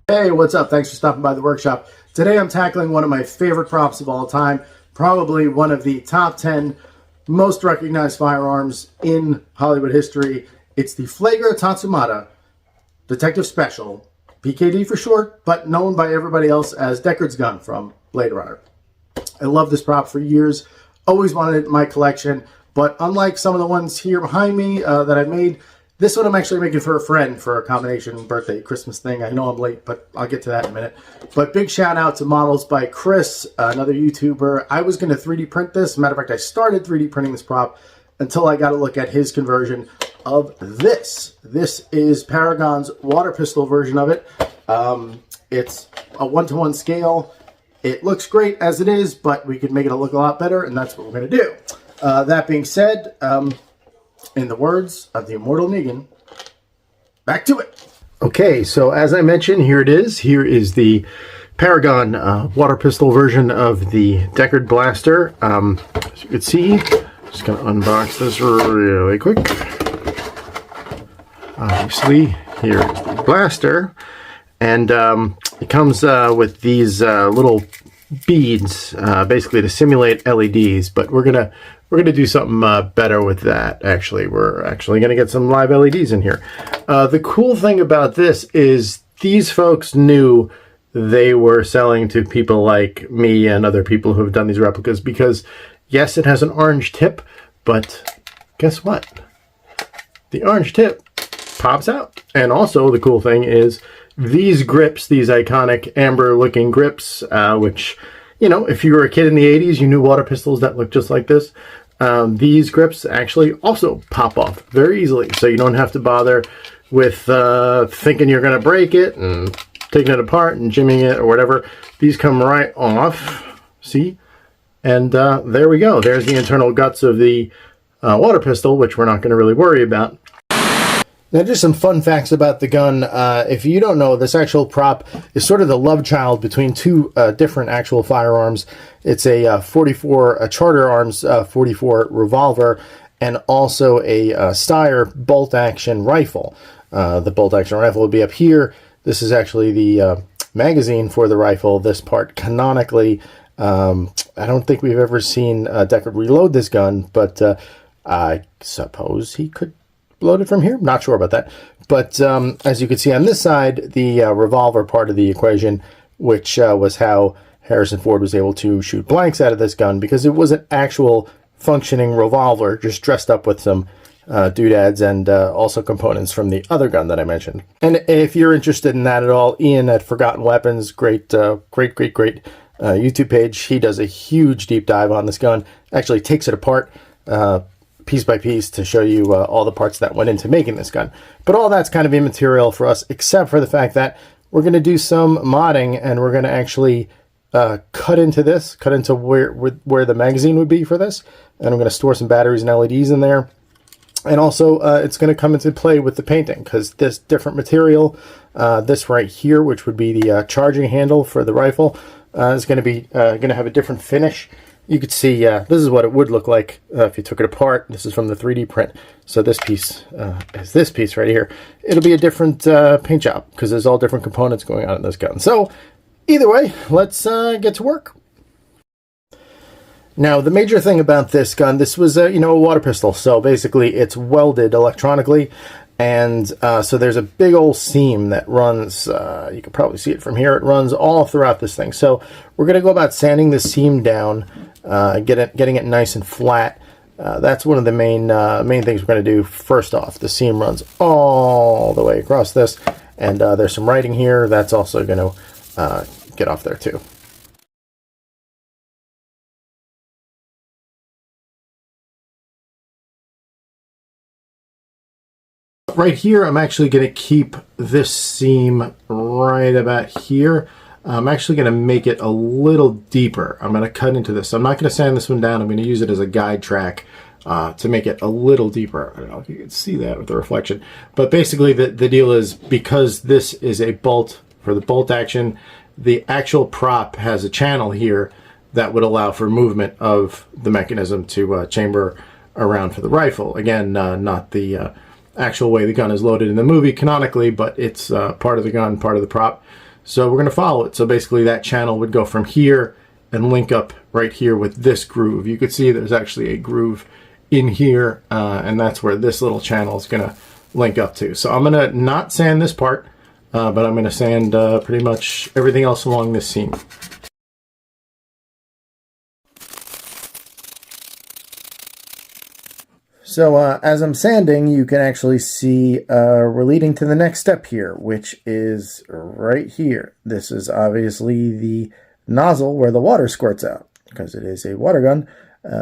Hey, what's up? Thanks for stopping by the workshop. Today I'm tackling one of my favorite props of all time, probably one of the top 10 most recognized firearms in Hollywood history. It's the Flagra Tatsumata Detective Special, PKD for short, but known by everybody else as Deckard's gun from Blade Runner. I love this prop for years, always wanted it in my collection, but unlike some of the ones here behind me that I've made, this one I'm actually making for a friend for a combination birthday, Christmas thing. I know I'm late, but I'll get to that in a minute. But big shout out to Models by Chris, another YouTuber. I was going to 3D print this. Matter of fact, I started 3D printing this prop until I got a look at his conversion of this. This is Paragon's water pistol version of it. It's a 1-to-1 scale. It looks great as it is, but we could make it look a lot better, and that's what we're going to do. That being said, in the words of the immortal Negan, back to it. Okay, so as I mentioned, here it is. Here is the Paragon water pistol version of the Deckard blaster. As you can see, just going to unbox this really quick. Obviously, here is the blaster. And it comes with these little beads, basically to simulate LEDs, but we're gonna do something better with that. Actually, we're actually gonna get some live LEDs in here. The cool thing about this is these folks knew they were selling to people like me and other people who have done these replicas, because yes, it has an orange tip, but guess what? The orange tip pops out. And also the cool thing is these grips, these iconic amber looking grips, which, you know, if you were a kid in the 80s, you knew water pistols that look just like this. These grips actually also pop off very easily, so you don't have to bother with thinking you're going to break it and taking it apart and jimmying it or whatever. These come right off, see? And there we go. There's the internal guts of the water pistol, which we're not going to really worry about. Now, just some fun facts about the gun. If you don't know, this actual prop is sort of the love child between two different actual firearms. It's a 44, a Charter Arms 44 revolver, and also a Steyr bolt-action rifle. The bolt-action rifle will be up here. This is actually the magazine for the rifle. This part, canonically, I don't think we've ever seen Deckard reload this gun, but I suppose he could load it from here. Not sure about that. But as you can see on this side, the revolver part of the equation, which was how Harrison Ford was able to shoot blanks out of this gun, because it was an actual functioning revolver, just dressed up with some doodads and also components from the other gun that I mentioned. And if you're interested in that at all, Ian at Forgotten Weapons, great YouTube page. He does a huge deep dive on this gun, actually takes it apart piece by piece to show you all the parts that went into making this gun. But all that's kind of immaterial for us, except for the fact that we're going to do some modding, and we're going to actually cut into where the magazine would be for this, and I'm going to store some batteries and LEDs in there. And also it's going to come into play with the painting, because this different material, this right here, which would be the charging handle for the rifle, is going to have a different finish. You could see this is what it would look like if you took it apart. This is from the 3D print. So this piece is this piece right here. It'll be a different paint job, because there's all different components going on in this gun. So either way, let's get to work. Now, the major thing about this gun, this was a water pistol. So basically it's welded electronically. And so there's a big old seam that runs, you can probably see it from here, it runs all throughout this thing. So we're going to go about sanding this seam down, getting it nice and flat. That's one of the main things we're going to do first off. The seam runs all the way across this, and there's some writing here. That's also going to get off there too. Right here, I'm actually going to keep this seam right about here. I'm actually going to make it a little deeper. I'm going to cut into this. I'm not going to sand this one down. I'm going to use it as a guide track to make it a little deeper. I don't know if you can see that with the reflection. But basically, the deal is, because this is a bolt for the bolt action, the actual prop has a channel here that would allow for movement of the mechanism to chamber around for the rifle. Again, not the actual way the gun is loaded in the movie canonically, but it's part of the gun, part of the prop. So we're going to follow it. So basically that channel would go from here and link up right here with this groove. You could see there's actually a groove in here, and that's where this little channel is going to link up to. So I'm going to not sand this part, but I'm going to sand pretty much everything else along this seam. So as I'm sanding, you can actually see we're leading to the next step here, which is right here. This is obviously the nozzle where the water squirts out, because it is a water gun.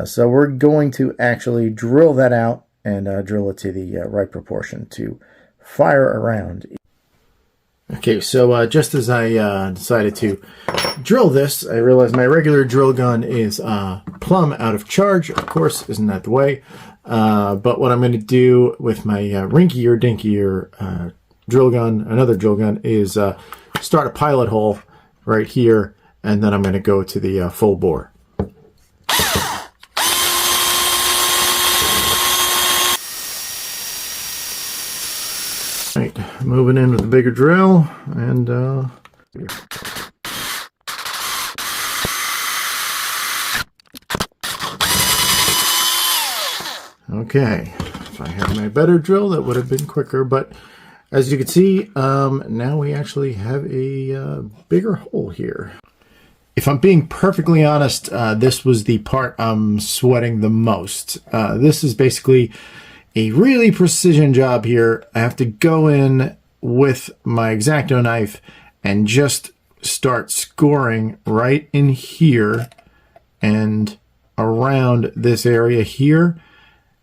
So we're going to actually drill that out and drill it to the right proportion to fire around. Okay, so just as I decided to drill this, I realized my regular drill gun is plumb out of charge. Of course, isn't that the way? But what I'm going to do with my rinkier, dinkier drill gun, another drill gun, is start a pilot hole right here, and then I'm going to go to the full bore. Right, moving in with the bigger drill, and okay, if I had my better drill, that would have been quicker, but as you can see, now we actually have a bigger hole here. If I'm being perfectly honest, this was the part I'm sweating the most. This is basically a really precision job here. I have to go in with my X-Acto knife and just start scoring right in here and around this area here.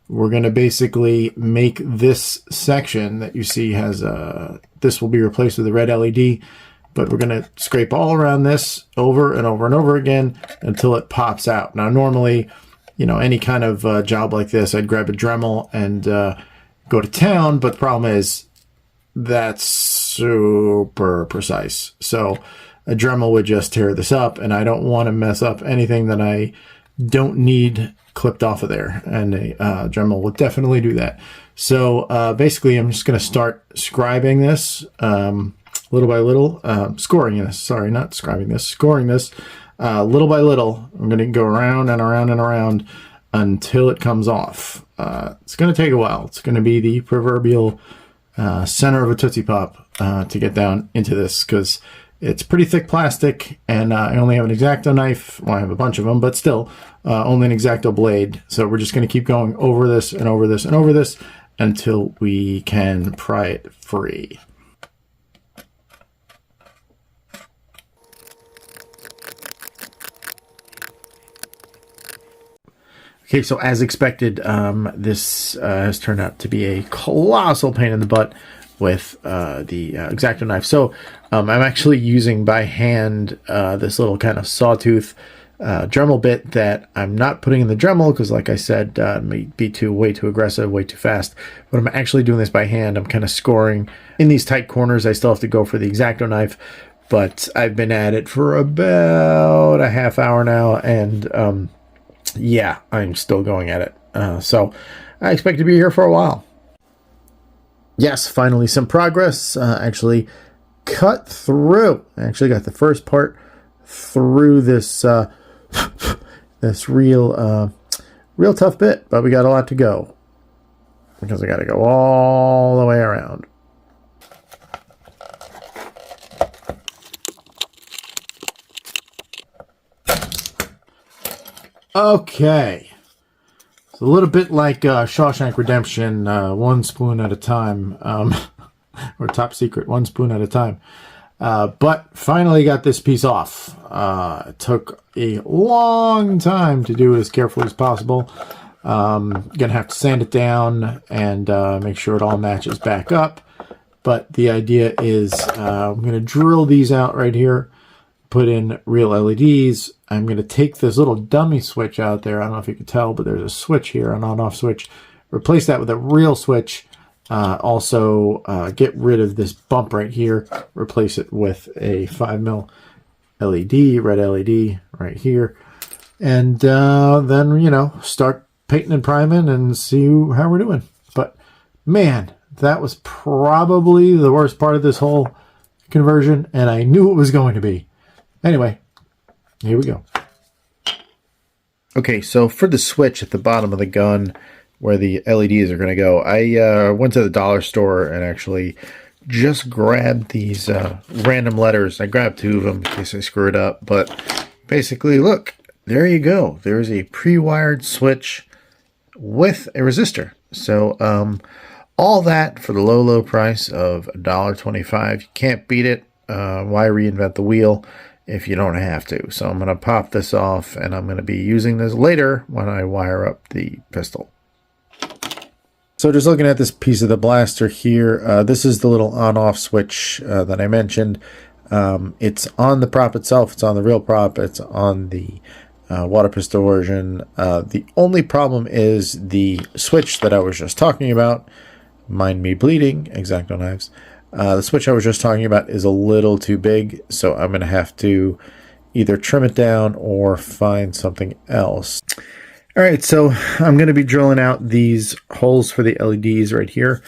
We're going to basically make this section that you see has this will be replaced with a red LED, but we're going to scrape all around this over and over and over again until it pops out. Now, normally, you know, any kind of job like this, I'd grab a Dremel and go to town, but the problem is that's super precise. So a Dremel would just tear this up, and I don't want to mess up anything that I don't need clipped off of there, and a Dremel will definitely do that. So basically, I'm just going to start scribing this little by little, scoring this, sorry, not scribing this, scoring this little by little. I'm going to go around and around and around until it comes off. It's going to take a while. It's going to be the proverbial center of a Tootsie Pop to get down into this, because it's pretty thick plastic, and I only have an X-Acto knife. Well, I have a bunch of them, but still, only an X-Acto blade. So we're just going to keep going over this and over this and over this until we can pry it free. Okay, so as expected, this has turned out to be a colossal pain in the butt with the X-Acto knife. So I'm actually using by hand this little kind of sawtooth Dremel bit that I'm not putting in the Dremel because, like I said, it may be way too aggressive, way too fast. But I'm actually doing this by hand. I'm kind of scoring in these tight corners. I still have to go for the X-Acto knife, but I've been at it for about a half hour now, and yeah, I'm still going at it. So I expect to be here for a while. Yes, finally some progress. Actually cut through. I actually got the first part through this this real tough bit, but we got a lot to go because I got to go all the way around. Okay, it's a little bit like Shawshank Redemption, one spoon at a time, or Top Secret, one spoon at a time. But finally got this piece off. It took a long time to do it as carefully as possible. Gonna have to sand it down and make sure it all matches back up. But the idea is I'm gonna drill these out right here, put in real LEDs. I'm going to take this little dummy switch out there. I don't know if you can tell, but there's a switch here, an on-off switch. Replace that with a real switch. Also, get rid of this bump right here. Replace it with a 5mm LED, red LED right here. And then, you know, start painting and priming and see how we're doing. But, man, that was probably the worst part of this whole conversion, and I knew it was going to be. Anyway, here we go. Okay, so for the switch at the bottom of the gun where the LEDs are going to go, I went to the dollar store and actually just grabbed these random letters. I grabbed 2 of them in case I screwed up, but basically, look, there you go. There's a pre-wired switch with a resistor. So all that for the low, low price of $1.25. You can't beat it. Why reinvent the wheel if you don't have to? So I'm going to pop this off, and I'm going to be using this later when I wire up the pistol. So just looking at this piece of the blaster here, this is the little on-off switch that I mentioned. It's on the prop itself. It's on the real prop. It's on the water pistol version. The only problem is the switch that I was just talking about. Mind me bleeding, X-Acto knives. The switch I was just talking about is a little too big, so I'm going to have to either trim it down or find something else. All right, so I'm going to be drilling out these holes for the LEDs right here.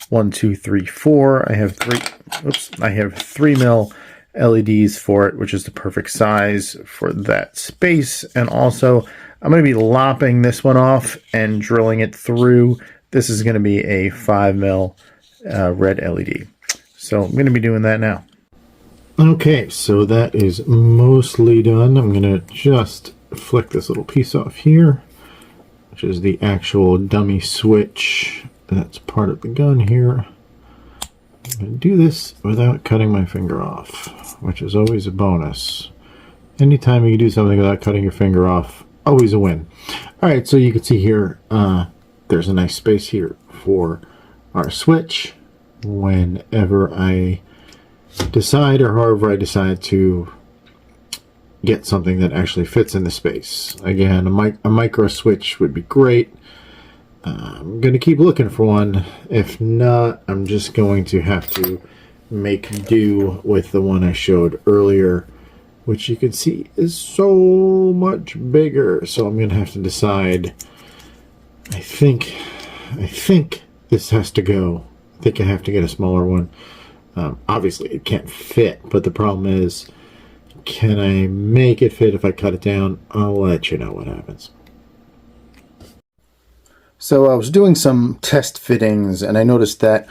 1, 2, 3, 4. I have 3 mil LEDs for it, which is the perfect size for that space. And also, I'm going to be lopping this one off and drilling it through. This is going to be a 5 mil red LED. So I'm going to be doing that now. Okay, so that is mostly done. I'm going to just flick this little piece off here, which is the actual dummy switch that's part of the gun here. I'm going to do this without cutting my finger off, which is always a bonus. Anytime you can do something without cutting your finger off, always a win. All right, so you can see here, there's a nice space here for our switch. Whenever I decide, or however I decide to get something that actually fits in the space. Again, a micro switch would be great. I'm going to keep looking for one. If not, I'm just going to have to make do with the one I showed earlier, which you can see is so much bigger. So I'm going to have to decide. I think this has to go. I think I have to get a smaller one. Obviously, it can't fit, but the problem is, can I make it fit if I cut it down? I'll let you know what happens. So I was doing some test fittings, and I noticed that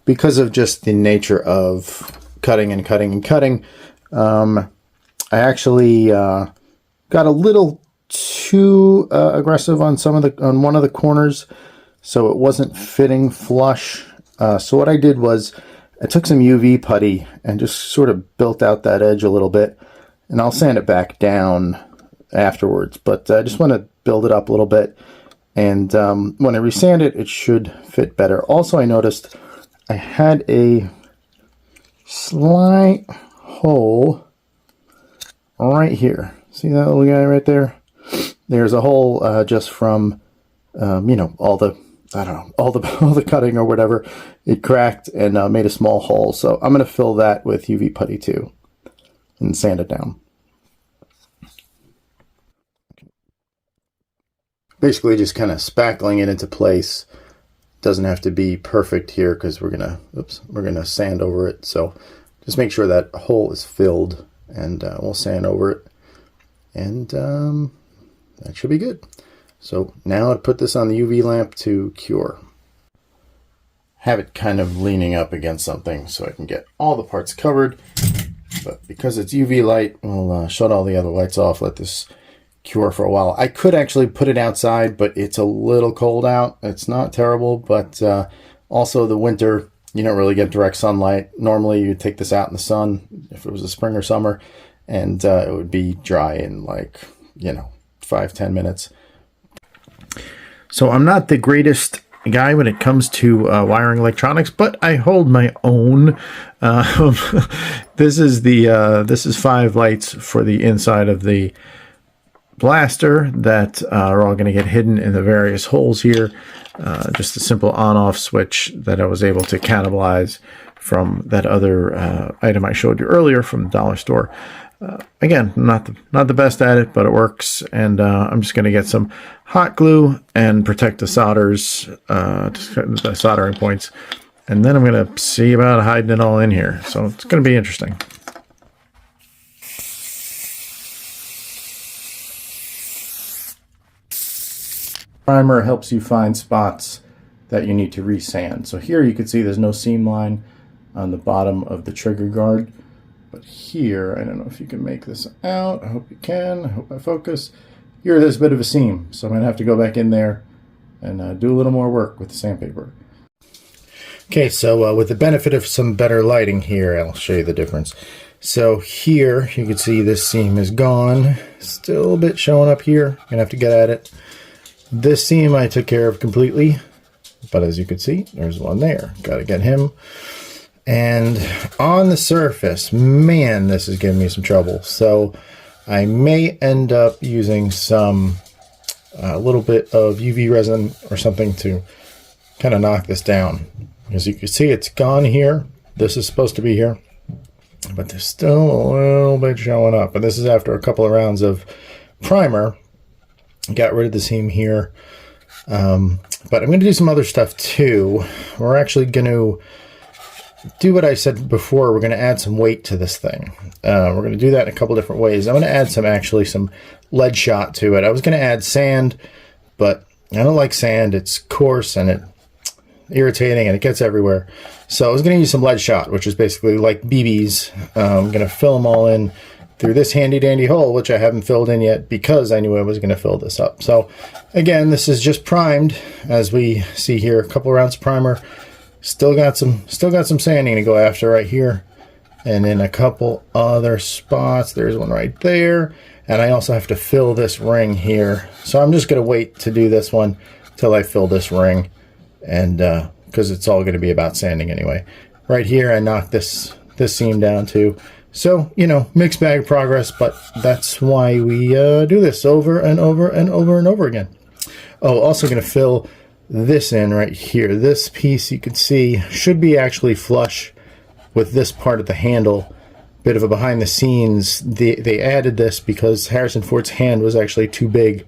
because of just the nature of cutting and cutting and cutting, I actually got a little too aggressive on on one of the corners, so it wasn't fitting flush. So what I did was I took some UV putty and just sort of built out that edge a little bit, and I'll sand it back down afterwards, but I just want to build it up a little bit, and when I resand it, it should fit better. Also, I noticed I had a slight hole right here. See that little guy right there? There's a hole just from, you know, all the cutting or whatever. It cracked and made a small hole. So I'm going to fill that with UV putty too and sand it down. Basically just kind of spackling it into place. Doesn't have to be perfect here because we're gonna sand over it. So just make sure that hole is filled, and we'll sand over it, and that should be good. So now I'd put this on the UV lamp to cure. Have it kind of leaning up against something so I can get all the parts covered. But because it's UV light, we'll shut all the other lights off, let this cure for a while. I could actually put it outside, but it's a little cold out. It's not terrible, but also the winter, you don't really get direct sunlight. Normally you take this out in the sun if it was a spring or summer, and it would be dry in like, 5-10 minutes. So I'm not the greatest guy when it comes to wiring electronics, but I hold my own. This is 5 lights for the inside of the blaster that are all going to get hidden in the various holes here. Just a simple on-off switch that I was able to cannibalize from that other item I showed you earlier from the dollar store. Again, not the best at it, but it works, and I'm just going to get some hot glue and protect the soldering points, and then I'm going to see about hiding it all in here. So it's going to be interesting. Primer helps you find spots that you need to resand. So here you can see there's no seam line on the bottom of the trigger guard. But here, I don't know if you can make this out. I hope you can. I hope I focus. Here, there's a bit of a seam. So I'm going to have to go back in there and do a little more work with the sandpaper. Okay, so with the benefit of some better lighting here, I'll show you the difference. So here, you can see this seam is gone. Still a bit showing up here. I'm going to have to get at it. This seam I took care of completely. But as you can see, there's one there. Got to get him. And on the surface, man, this is giving me some trouble. So I may end up using some, a little bit of UV resin or something to kind of knock this down. As you can see, it's gone here. This is supposed to be here, but there's still a little bit showing up. And this is after a couple of rounds of primer. Got rid of the seam here. But I'm going to do some other stuff too. We're actually going to do what I said before. We're going to add some weight to this thing. We're going to do that in a couple different ways. I'm going to add some lead shot to it. I was going to add sand, but I don't like sand. It's coarse and it's irritating and it gets everywhere. So I was going to use some lead shot, which is basically like BBs. I'm going to fill them all in through this handy dandy hole, which I haven't filled in yet because I knew I was going to fill this up. So again, this is just primed, as we see here. A couple rounds of primer. Still got some sanding to go after right here, and in a couple other spots. There's one right there, and I also have to fill this ring here. So I'm just going to wait to do this one till I fill this ring, and because it's all going to be about sanding anyway. Right here, I knocked this seam down too. So, you know, mixed bag progress, but that's why we do this over and over and over and over again. Oh, also going to fill this in right here. This piece, you can see, should be actually flush with this part of the handle. Bit of a behind the scenes. They added this because Harrison Ford's hand was actually too big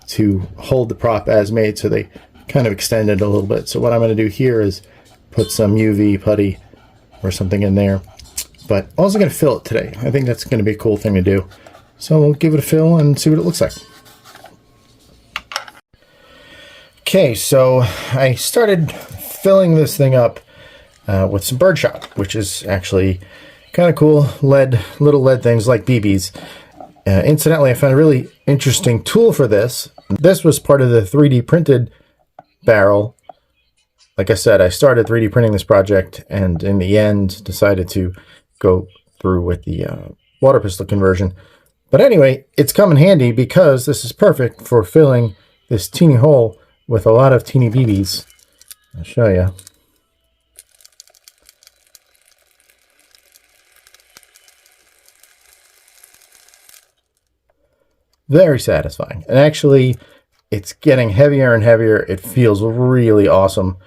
to hold the prop as made, so they kind of extended a little bit. So what I'm going to do here is put some UV putty or something in there. But also going to fill it today. I think that's going to be a cool thing to do. So we'll give it a fill and see what it looks like. Okay, so I started filling this thing up with some birdshot, which is actually kind of cool. Little lead things like BBs. Incidentally, I found a really interesting tool for this. This was part of the 3D printed barrel. Like I said, I started 3D printing this project and in the end decided to go through with the water pistol conversion. But anyway, it's come in handy because this is perfect for filling this teeny hole with a lot of teeny BBs. I'll show you. Very satisfying. And actually, it's getting heavier and heavier. It feels really awesome.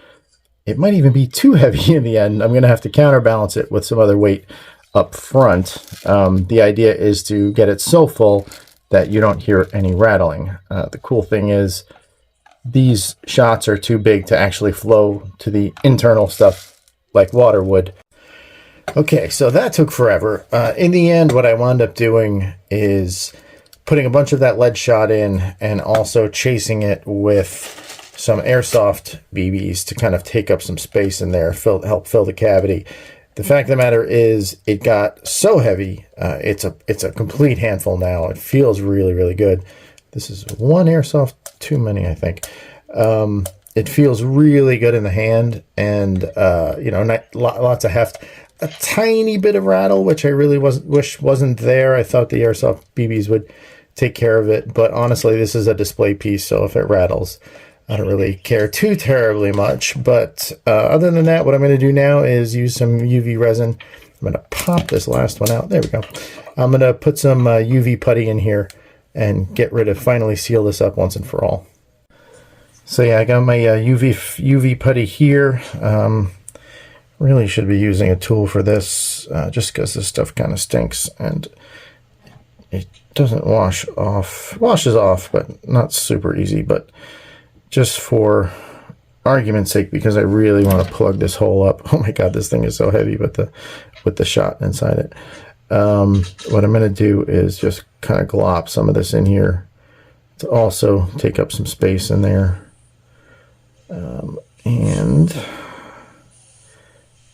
It might even be too heavy in the end. I'm going to have to counterbalance it with some other weight up front. The idea is to get it so full that you don't hear any rattling. The cool thing is these shots are too big to actually flow to the internal stuff like water would. Okay, so that took forever. In the end, what I wound up doing is putting a bunch of that lead shot in and also chasing it with some airsoft BBs to kind of take up some space in there, help fill the cavity. The fact of the matter is it got so heavy, it's a complete handful now. It feels really, really good. This is one airsoft too many, I think. It feels really good in the hand, and you know, lots of heft. A tiny bit of rattle, which I really wish wasn't there. I thought the airsoft BBs would take care of it, but honestly, this is a display piece, so if it rattles, I don't really care too terribly much. But other than that, what I'm going to do now is use some UV resin. I'm going to pop this last one out. There we go. I'm going to put some UV putty in here and get rid of, finally seal this up once and for all. So yeah, I got my UV putty here. Really should be using a tool for this, just because this stuff kind of stinks and it doesn't wash off. Washes off, but not super easy. But just for argument's sake, because I really want to plug this hole up. Oh my god, this thing is so heavy with the shot inside it. What I'm going to do is just kind of glop some of this in here to also take up some space in there. And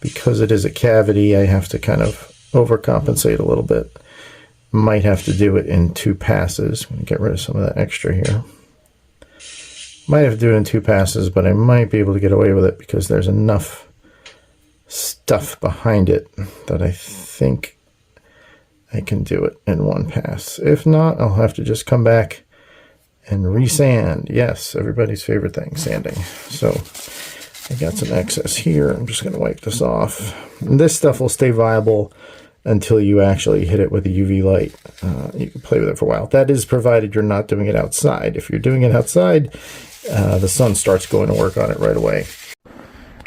because it is a cavity, I have to kind of overcompensate a little bit. Might have to do it in 2 passes. I'm going to get rid of some of that extra here. Might have to do it in 2 passes, but I might be able to get away with it because there's enough stuff behind it that I think I can do it in 1 pass. If not, I'll have to just come back and resand. Yes, everybody's favorite thing, sanding. So I got some excess here. I'm just going to wipe this off. And this stuff will stay viable until you actually hit it with a UV light. You can play with it for a while. That is provided you're not doing it outside. If you're doing it outside, the sun starts going to work on it right away.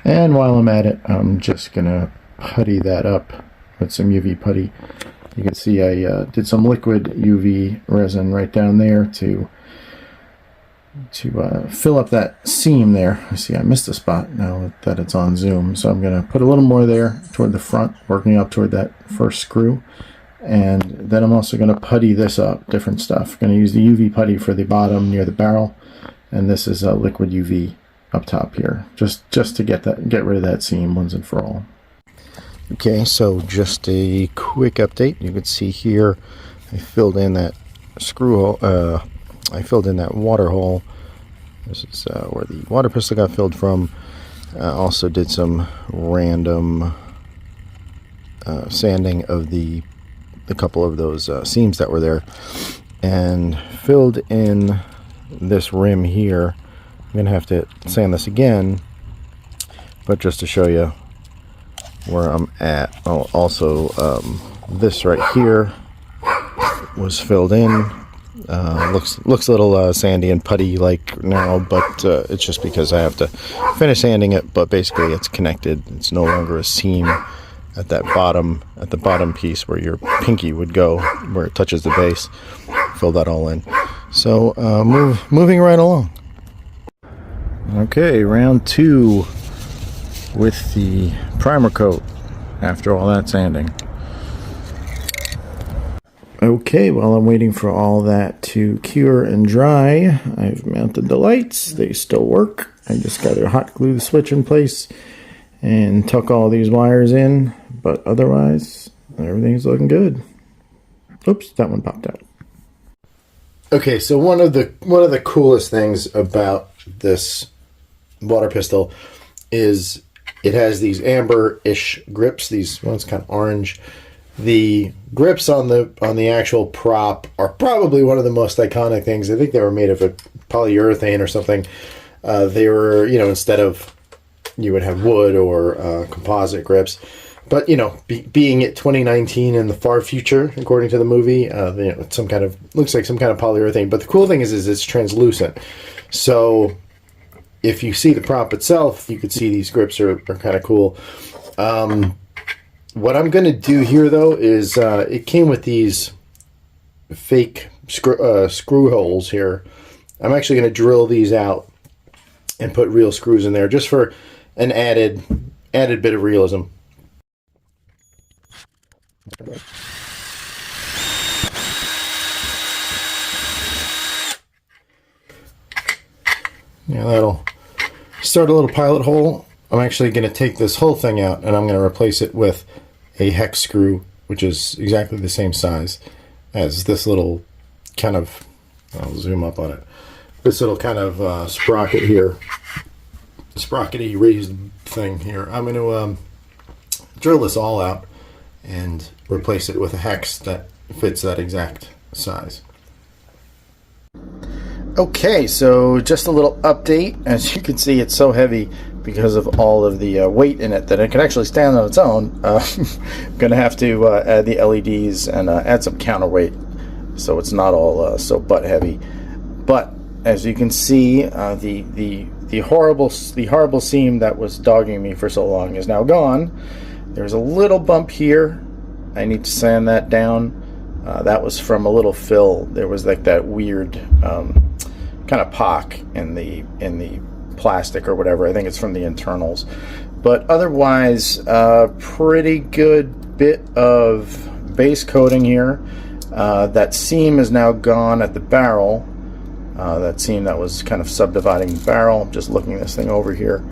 And while I'm at it, I'm just going to putty that up with some UV putty. You can see I did some liquid UV resin right down there to fill up that seam there. I see I missed a spot now that it's on zoom, so I'm going to put a little more there toward the front, working up toward that first screw. And then I'm also going to putty this up, different stuff. I'm going to use the UV putty for the bottom near the barrel, and this is a liquid UV up top here, just to get rid of that seam once and for all. Okay, so just a quick update. You can see here I filled in that screw hole. I filled in that water hole. This is where the water pistol got filled from. Also did some random sanding of the couple of those seams that were there, and filled in this rim here. I'm gonna have to sand this again, but just to show you where I'm at. Oh, also this right here was filled in. Looks a little sandy and putty like now, but it's just because I have to finish sanding it. But basically it's connected. It's no longer a seam at the bottom piece where your pinky would go, where it touches the base. Fill that all in. So moving right along. Okay, round 2 with the primer coat after all that sanding. Okay, while I'm waiting for all that to cure and dry, I've mounted the lights. They still work. I just got to hot glue the switch in place and tuck all these wires in, but otherwise everything's looking good. Oops, that one popped out. Okay, so one of the coolest things about this water pistol is it has these amber-ish grips. These ones kind of orange. The grips on the actual prop are probably one of the most iconic things. I think they were made of a polyurethane or something. They were, instead of, you would have wood or composite grips. But, being at 2019 in the far future, according to the movie, looks like some kind of polyurethane. But the cool thing is it's translucent. So if you see the prop itself, you could see these grips are kind of cool. What I'm going to do here, though, is it came with these fake screw holes here. I'm actually going to drill these out and put real screws in there just for an added bit of realism. Yeah, that'll start a little pilot hole. I'm actually going to take this whole thing out and I'm going to replace it with a hex screw, which is exactly the same size as this little kind of, I'll zoom up on it, this little kind of sprocket here, sprockety raised thing here. I'm going to drill this all out and replace it with a hex that fits that exact size. Okay, so just a little update. As you can see, it's so heavy because of all of the weight in it that it can actually stand on its own. I'm going to have to add the LEDs and add some counterweight so it's not all so butt heavy. But as you can see, the horrible seam that was dogging me for so long is now gone. There's a little bump here. I need to sand that down. That was from a little fill. There was like that weird kind of pock in the plastic or whatever. I think it's from the internals. But otherwise, pretty good bit of base coating here. That seam is now gone at the barrel. That seam that was kind of subdividing the barrel. I'm just looking this thing over here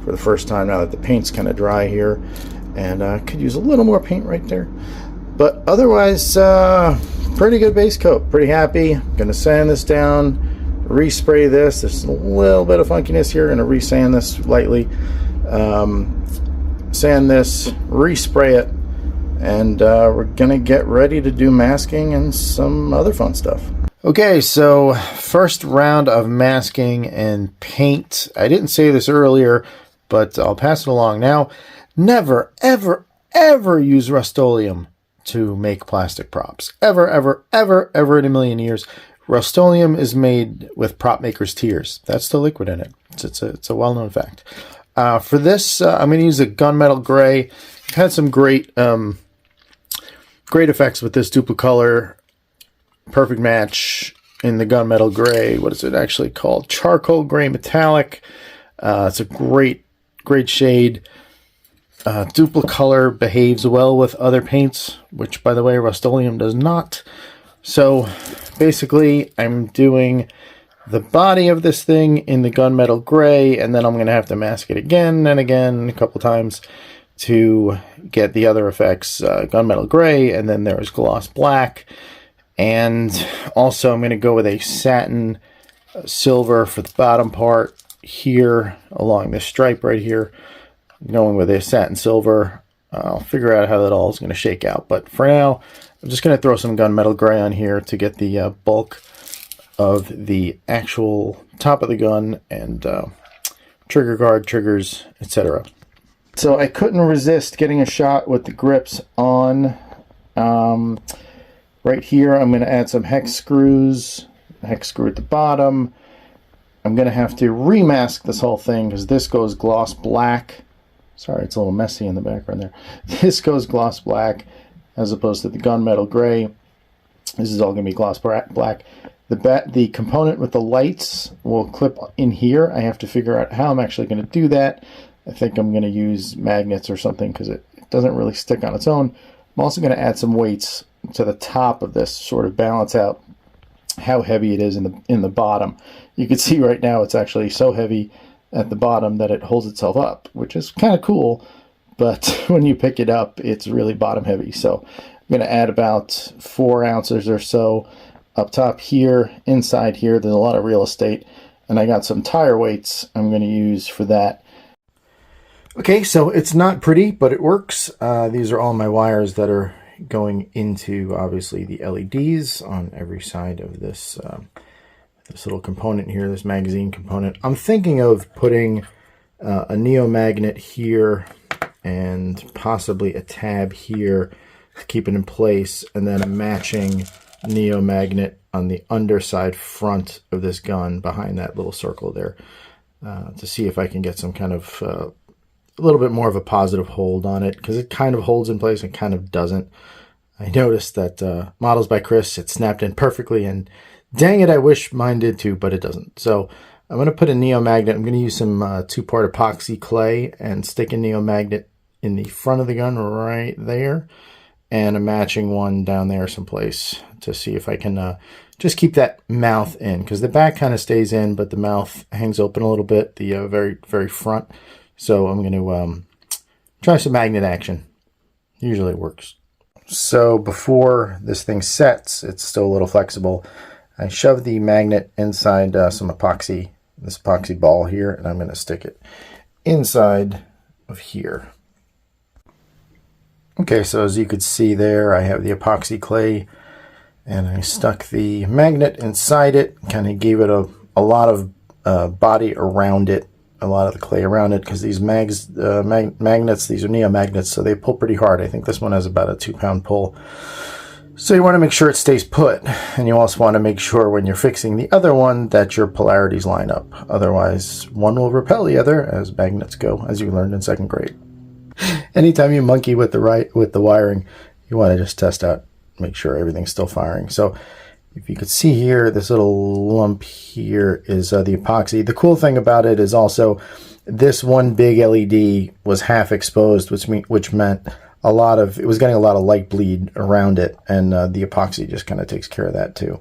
for the first time now that the paint's kind of dry here. And I could use a little more paint right there. But otherwise, pretty good base coat. Pretty happy. I'm going to sand this down, respray this. There's a little bit of funkiness here. I'm going to re-sand this lightly. Sand this, respray it, and we're going to get ready to do masking and some other fun stuff. Okay, so first round of masking and paint. I didn't say this earlier, but I'll pass it along now. Never, ever, ever use Rust-Oleum to make plastic props. Ever, ever, ever, ever in a million years. Rust-Oleum is made with prop maker's tears. That's the liquid in it. It's a well-known fact. For this, I'm going to use a gunmetal gray. I've had some great effects with this Duplicolor perfect match in the gunmetal gray. What is it actually called? Charcoal gray metallic. It's a great shade. Duplicolor behaves well with other paints, which, by the way, Rust-Oleum does not. So basically, I'm doing the body of this thing in the gunmetal gray, and then I'm going to have to mask it again and again a couple times to get the other effects. Gunmetal gray, and then there's gloss black. And also I'm going to go with a satin silver for the bottom part here along this stripe right here. Going with a satin silver. I'll figure out how that all is going to shake out. But for now, I'm just going to throw some gunmetal gray on here to get the bulk of the actual top of the gun and trigger guard, triggers, etc. So I couldn't resist getting a shot with the grips on. Right here, I'm going to add some hex screws, a hex screw at the bottom. I'm going to have to remask this whole thing because this goes gloss black. Sorry, it's a little messy in the background there. This goes gloss black as opposed to the gunmetal gray. This is all going to be gloss black. The component with the lights will clip in here. I have to figure out how I'm actually going to do that. I think I'm going to use magnets or something because it doesn't really stick on its own. I'm also going to add some weights to the top of this, sort of balance out how heavy it is in the bottom. You can see right now it's actually so heavy at the bottom that it holds itself up, which is kind of cool, but when you pick it up, it's really bottom heavy. So I'm going to add about 4 ounces or so up top here. Inside here, there's a lot of real estate, and I got some tire weights I'm going to use for that. Okay, so it's not pretty, but it works. These are all my wires that are going into, obviously, the LEDs on every side of this this little component here, this magazine component. I'm thinking of putting a neo magnet here and possibly a tab here to keep it in place, and then a matching neo magnet on the underside front of this gun behind that little circle there, to see if I can get some kind of a little bit more of a positive hold on it, because it kind of holds in place and kind of doesn't. I noticed that Models by Chris, it snapped in perfectly, and dang it, I wish mine did too, but it doesn't. So I'm going to put a neo magnet. I'm going to use some 2-part epoxy clay and stick a neo magnet in the front of the gun right there, and a matching one down there someplace to see if I can just keep that mouth in, because the back kind of stays in, but the mouth hangs open a little bit, the very, very front. So I'm going to try some magnet action. Usually it works. So before this thing sets, it's still a little flexible. I shove the magnet inside some epoxy, this epoxy ball here, and I'm going to stick it inside of here. Okay, so as you could see there, I have the epoxy clay, and I stuck the magnet inside it, kind of gave it a lot of body around it, a lot of the clay around it, because these magnets, these are neo magnets, so they pull pretty hard. I think this one has about a 2-pound pull. So you want to make sure it stays put, and you also want to make sure when you're fixing the other one that your polarities line up. Otherwise, one will repel the other, as magnets go, as you learned in 2nd grade. Anytime you monkey with the wiring, you want to just test out, make sure everything's still firing. So If you could see here, this little lump here is the epoxy. The cool thing about it is also this one big LED was half exposed, which meant it was getting a lot of light bleed around it, and the epoxy just kind of takes care of that too.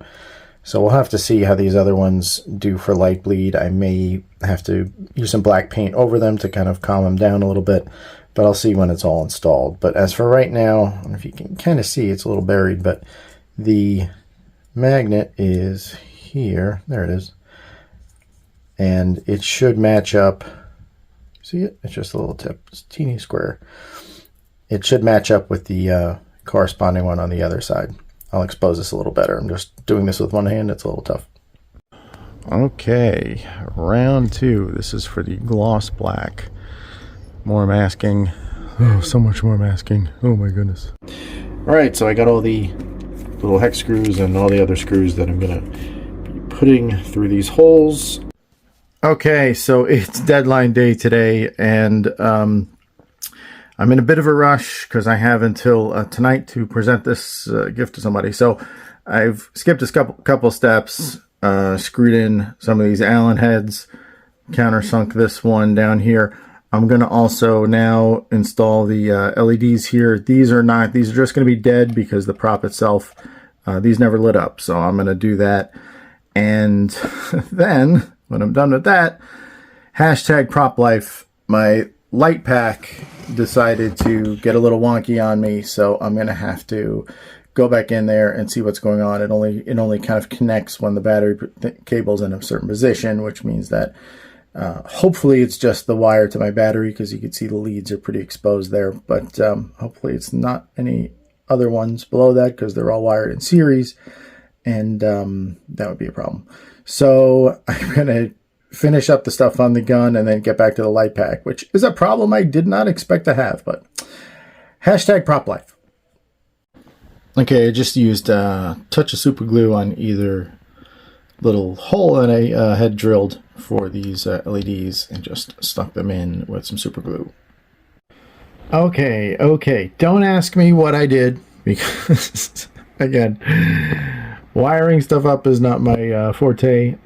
So we'll have to see how these other ones do for light bleed. I may have to use some black paint over them to kind of calm them down a little bit, but I'll see when it's all installed. But as for right now, I don't know if you can kind of see, it's a little buried, but the magnet is here. There it is. And it should match up. See it? It's just a little tip. It's a teeny square. It should match up with the corresponding one on the other side. I'll expose this a little better. I'm just doing this with one hand. It's a little tough. Okay, round 2. This is for the gloss black. More masking. Oh, so much more masking. Oh my goodness. All right, so I got all the little hex screws and all the other screws that I'm gonna be putting through these holes. Okay, so it's deadline day today, and I'm in a bit of a rush because I have until tonight to present this gift to somebody. So I've skipped a couple steps, screwed in some of these Allen heads, countersunk this one down here. I'm going to also now install the LEDs here. These are just going to be dead because the prop itself, these never lit up. So I'm going to do that. And then when I'm done with that, hashtag prop life, my light pack decided to get a little wonky on me, so I'm gonna have to go back in there and see what's going on. It only kind of connects when the battery cable's in a certain position, which means that hopefully it's just the wire to my battery, because you can see the leads are pretty exposed there, but hopefully it's not any other ones below that, because they're all wired in series, and that would be a problem. So I'm gonna finish up the stuff on the gun and then get back to the light pack, which is a problem I did not expect to have, but hashtag prop life. Okay, I just used a touch of super glue on either little hole that I had drilled for these LEDs and just stuck them in with some super glue. Okay, don't ask me what I did, because again, wiring stuff up is not my forte.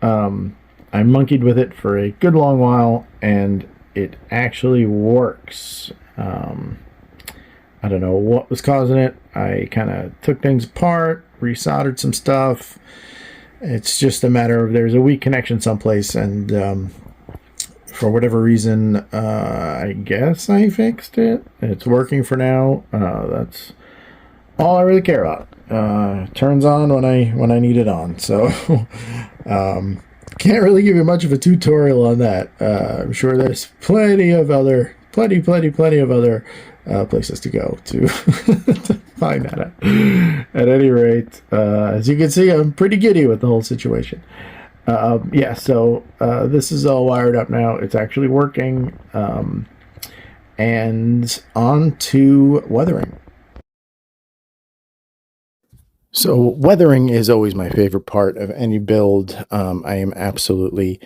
I monkeyed with it for a good long while, and it actually works. I don't know what was causing it. I kind of took things apart, resoldered some stuff. It's just a matter of there's a weak connection someplace, and for whatever reason, I guess I fixed it. It's working for now. That's all I really care about. Turns on when I need it on. So can't really give you much of a tutorial on that. I'm sure there's plenty of other places to go to, to find that out. At any rate, as you can see, I'm pretty giddy with the whole situation. Yeah, so this is all wired up now. It's actually working. And on to weathering. So weathering is always my favorite part of any build. I am absolutely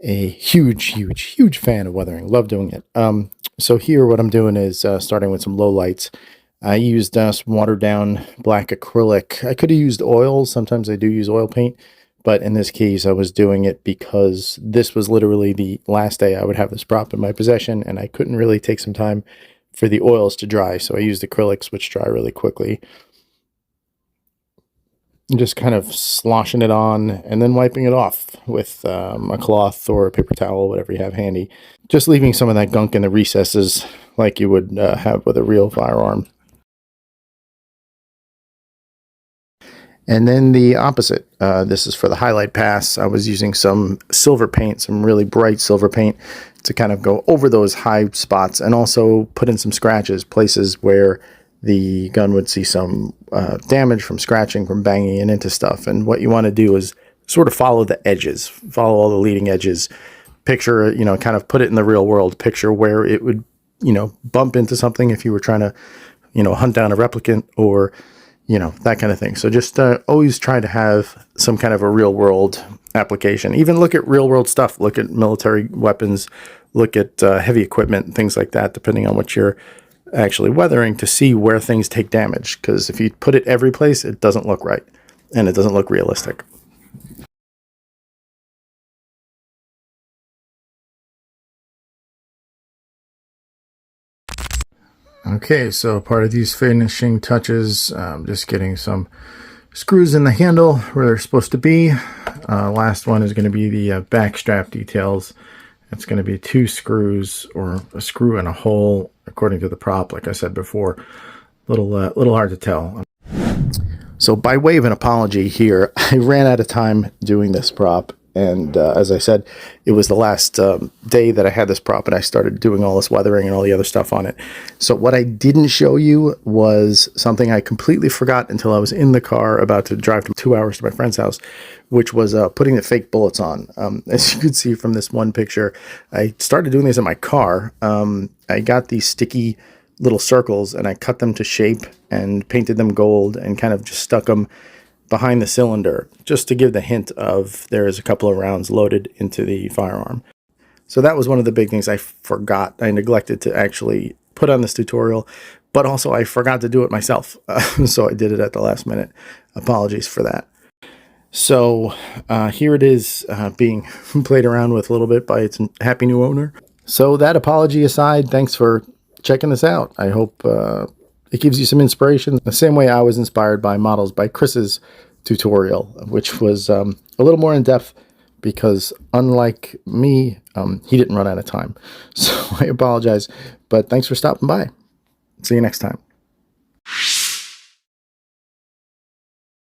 a huge fan of weathering. Love doing it. So here what I'm doing is starting with some low lights. I used some watered down black acrylic. I could have used oil. Sometimes I do use oil paint, but in this case I was doing it because this was literally the last day I would have this prop in my possession, and I couldn't really take some time for the oils to dry. So I used acrylics, which dry really quickly. And just kind of sloshing it on and then wiping it off with a cloth or a paper towel, whatever you have handy. Just leaving some of that gunk in the recesses like you would have with a real firearm. And then the opposite. This is for the highlight pass. I was using some silver paint, some really bright silver paint, to kind of go over those high spots and also put in some scratches, places where the gun would see some damage from scratching, from banging it into stuff. And what you want to do is sort of follow the edges, follow all the leading edges, picture, kind of put it in the real world, picture where it would, bump into something if you were trying to, hunt down a replicant, or, that kind of thing. So just always try to have some kind of a real world application. Even look at real world stuff, look at military weapons, look at heavy equipment, things like that, depending on what you're actually weathering, to see where things take damage, because if you put it every place, it doesn't look right. and it doesn't look realistic. Okay, so part of these finishing touches, just getting some screws in the handle where they're supposed to be. Last one is going to be the back strap details. It's going to be 2 screws, or a screw and a hole, according to the prop. Like I said before, little hard to tell. So by way of an apology here, I ran out of time doing this prop. And as I said, it was the last day that I had this prop, and I started doing all this weathering and all the other stuff on it. So what I didn't show you was something I completely forgot until I was in the car about to drive 2 hours to my friend's house, which was putting the fake bullets on. As you can see from this one picture, I started doing this in my car. I got these sticky little circles, and I cut them to shape and painted them gold and kind of just stuck them behind the cylinder, just to give the hint of there is a couple of rounds loaded into the firearm. So that was one of the big things I forgot. I neglected to actually put on this tutorial, but also I forgot to do it myself. So I did it at the last minute. Apologies for that. So here it is being played around with a little bit by its happy new owner. So that apology aside, thanks for checking this out. I hope it gives you some inspiration, the same way I was inspired by Models by Chris's tutorial, which was a little more in depth because, unlike me, he didn't run out of time. So I apologize, but thanks for stopping by. See you next time.